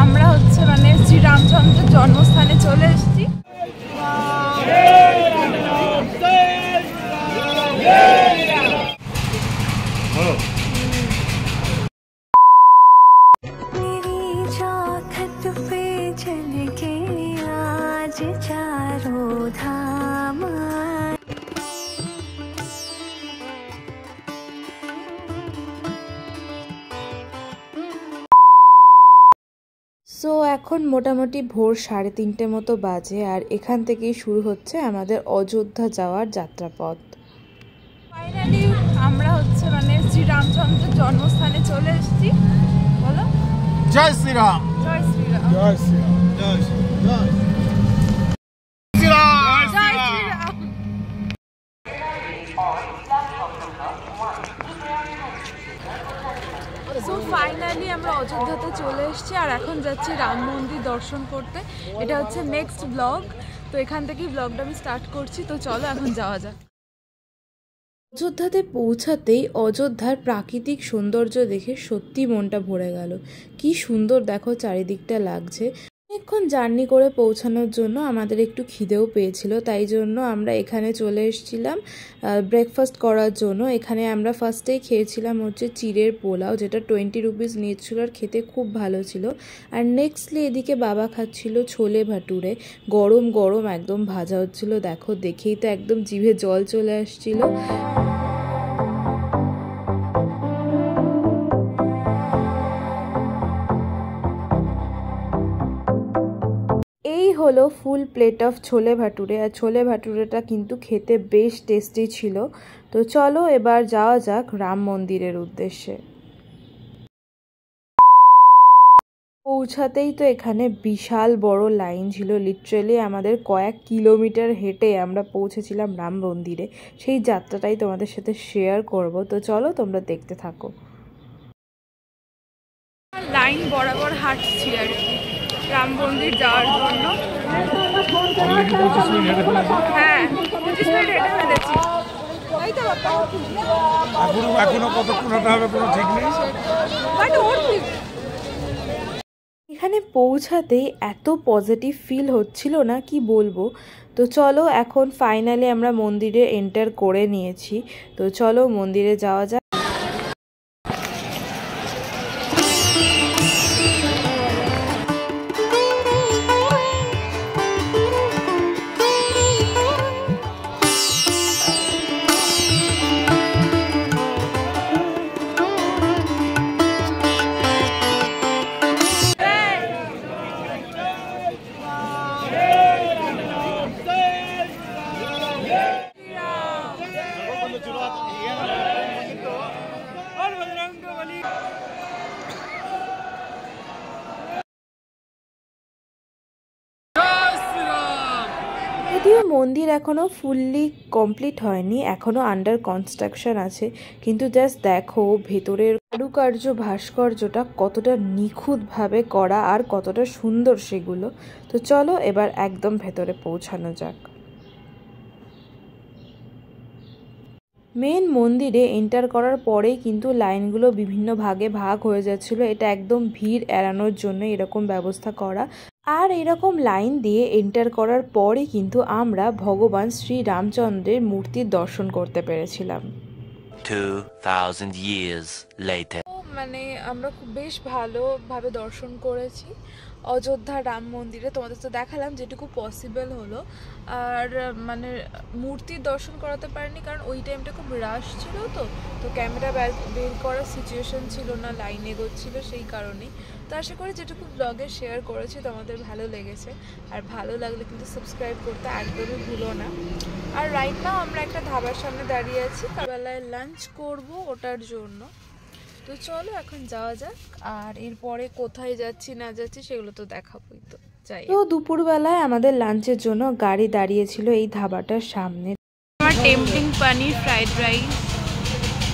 আমরা হচ্ছে মানে শ্রীরামচন্দ্রের জন্মস্থানে চলে এসেছি। সো এখন মোটামুটি ভোর 3:30 মতো বাজে, আর এখান থেকেই শুরু হচ্ছে আমাদের অযোধ্যা যাওয়ার যাত্রাপথ। ফাইনালি আমরা হচ্ছে মানে শ্রীরামচন্দ্রের জন্মস্থানে চলে এসেছি। বলো জয় শ্রীরাম। জয় শ্রীরাম। জয় শ্রীরাম। জয় শ্রীরাম। সো ফাইনালি আমরা অযোধ্যাতে চলে এসেছি, আর এখন যাচ্ছি রাম মন্দির দর্শন করতে। এটা হচ্ছে নেক্সট ব্লগ, তো এখান থেকেই ব্লগটা আমি স্টার্ট করছি। তো চলো এখন যাওয়া যাক। অযোধ্যাতে পৌঁছাতেই অযোধ্যার প্রাকৃতিক সৌন্দর্য দেখে সত্যি মনটা ভরে গেল। কি সুন্দর দেখো চারিদিকটা লাগছে। অনেকক্ষণ জার্নি করে পৌঁছানোর জন্য আমাদের একটু খিদেও পেয়েছিল, তাই জন্য আমরা এখানে চলে এসেছিলাম ব্রেকফাস্ট করার জন্য। এখানে আমরা ফার্স্টেই খেয়েছিলাম হচ্ছে চিড়ের পোলাও, যেটা 20 রুপিস নিয়েছিল, আর খেতে খুব ভালো ছিল। আর নেক্সটলি এদিকে বাবা খাচ্ছিল ছোলে ভাটুরে, গরম গরম একদম ভাজা হচ্ছিল। দেখো দেখেই তো একদম জিভে জল চলে আসছিল। এই হলো ফুল প্লেট অফ ছোলে ভাটুরে, আর ছোলে ভাটুরেটা কিন্তু খেতে বেশ টেস্টি ছিল। তো চলো এবার যাওয়া যাক রাম মন্দিরের উদ্দেশ্যে। পৌঁছাতেই তো এখানে বিশাল বড় লাইন ছিল, লিটারালি আমাদের কয়েক কিলোমিটার হেঁটে আমরা পৌঁছেছিলাম রাম মন্দিরে। সেই যাত্রাটাই তোমাদের সাথে শেয়ার করব, তো চলো তোমরা দেখতে থাকো। লাইন বরাবর হাঁটছি আর কি রাম মন্দির যাওয়ার জন্য। হ্যাঁ 25 মিনিট হেঁটে ফেলেছি। এখনো কতক্ষণ হাঁটা হবে কোনো ঠিক নেই। এখানে পৌঁছাতেই এত পজিটিভ ফিল হচ্ছিল না, কি বলবো। তো চলো এখন ফাইনালি আমরা মন্দিরে এন্টার করে নিয়েছি, তো চলো মন্দিরে যাওয়া যাক। যদিও মন্দির এখনো ফুললি কমপ্লিট হয়নি, এখনো আন্ডার কনস্ট্রাকশন আছে, কিন্তু জাস্ট দেখো ভেতরের কারুকার্য ভাস্কর্যটা কতটা নিখুঁতভাবে করা আর কতটা সুন্দর সেগুলো। তো চলো এবার একদম ভেতরে পৌঁছানো যাক। মেন মন্দিরে এন্টার করার পরেই কিন্তু লাইনগুলো বিভিন্ন ভাগে ভাগ হয়ে যাচ্ছিল। এটা একদম ভিড় এড়ানোর জন্য এরকম ব্যবস্থা করা। আর এরকম লাইন দিয়ে এন্টার করার পরে কিন্তু আমরা ভগবান শ্রী রামচন্দ্রের মূর্তির দর্শন করতে পেরেছিলাম। 2000 years later. মানে আমরা খুব বেশ ভালোভাবে দর্শন করেছি অযোধ্যা রাম মন্দিরে। তোমাদের তো দেখালাম যেটুকু পসিবল হলো, আর মানে মূর্তির দর্শন করাতে পারিনি কারণ ওই টাইমটা খুব রাশ ছিল। তো ক্যামেরা বের করার সিচুয়েশন ছিল না, লাইন এগোচ্ছিল, সেই কারণেই। তো আশা করি যেটুকু ব্লগে শেয়ার করেছি তোমাদের ভালো লেগেছে, আর ভালো লাগলে কিন্তু সাবস্ক্রাইব করতে একদমই ভুলো না। আর রাইট নাও আমরা একটা ধাবার সামনে দাঁড়িয়ে আছি, বেলায় লাঞ্চ করব ওটার জন্য। তো চলো এখন যাওয়া যাক, আর এরপরে কোথায় যাচ্ছি না যাচ্ছি সেগুলো তো দেখাবোই। তো যাই। তো দুপুরবেলায় আমাদের লাঞ্চের জন্য গাড়ি দাঁড়িয়েছিল এই ধাবাটার সামনে। আমার টেম্পটিং পনির ফ্রাইড রাইস।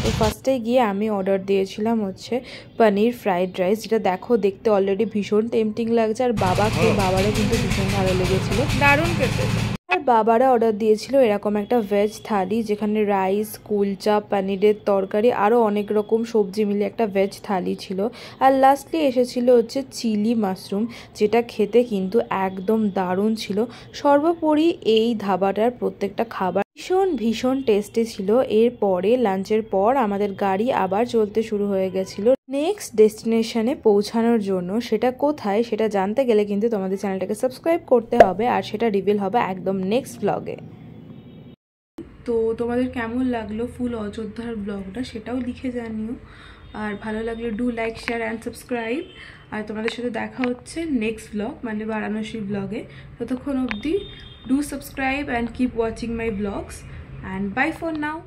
তো ফার্স্টে গিয়ে আমি অর্ডার দিয়েছিলাম হচ্ছে পনির ফ্রাইড রাইস, যেটা দেখো দেখতে অলরেডি ভীষণ টেম্পটিং লাগছে, আর বাবারও কিন্তু ভীষণ ভালো লেগেছিল। দারুণ খেতে। আর বাবারা অর্ডার দিয়েছিল এরকম একটা ভেজ থালি, যেখানে রাইস, কুলচা, পনিরের তরকারি, আরও অনেক রকম সবজি মিলে একটা ভেজ থালি ছিল। আর লাস্টলি এসেছিল হচ্ছে চিলি মাশরুম, যেটা খেতে কিন্তু একদম দারুণ ছিল। সর্বোপরি এই ধাবাটার প্রত্যেকটা খাবার ভীষণ টেস্টি ছিল। এরপরে লাঞ্চের পর আমাদের গাড়ি আবার চলতে শুরু হয়ে গেছিল নেক্সট ডেস্টিনেশনে পৌঁছানোর জন্য। সেটা কোথায় সেটা জানতে গেলে কিন্তু তোমাদের চ্যানেলটাকে সাবস্ক্রাইব করতে হবে, আর সেটা রিভিল হবে একদম নেক্সট ব্লগে। তো তোমাদের কেমন লাগলো ফুল অযোধ্যার ব্লগটা সেটাও লিখে জানিও, আর ভালো লাগলে do like, share and subscribe. আর তোমাদের সাথে দেখা হচ্ছে নেক্সট ব্লগ মানে বারাণসী ব্লগে। ততক্ষণ অবধি do subscribe and keep watching my blogs, and bye for now.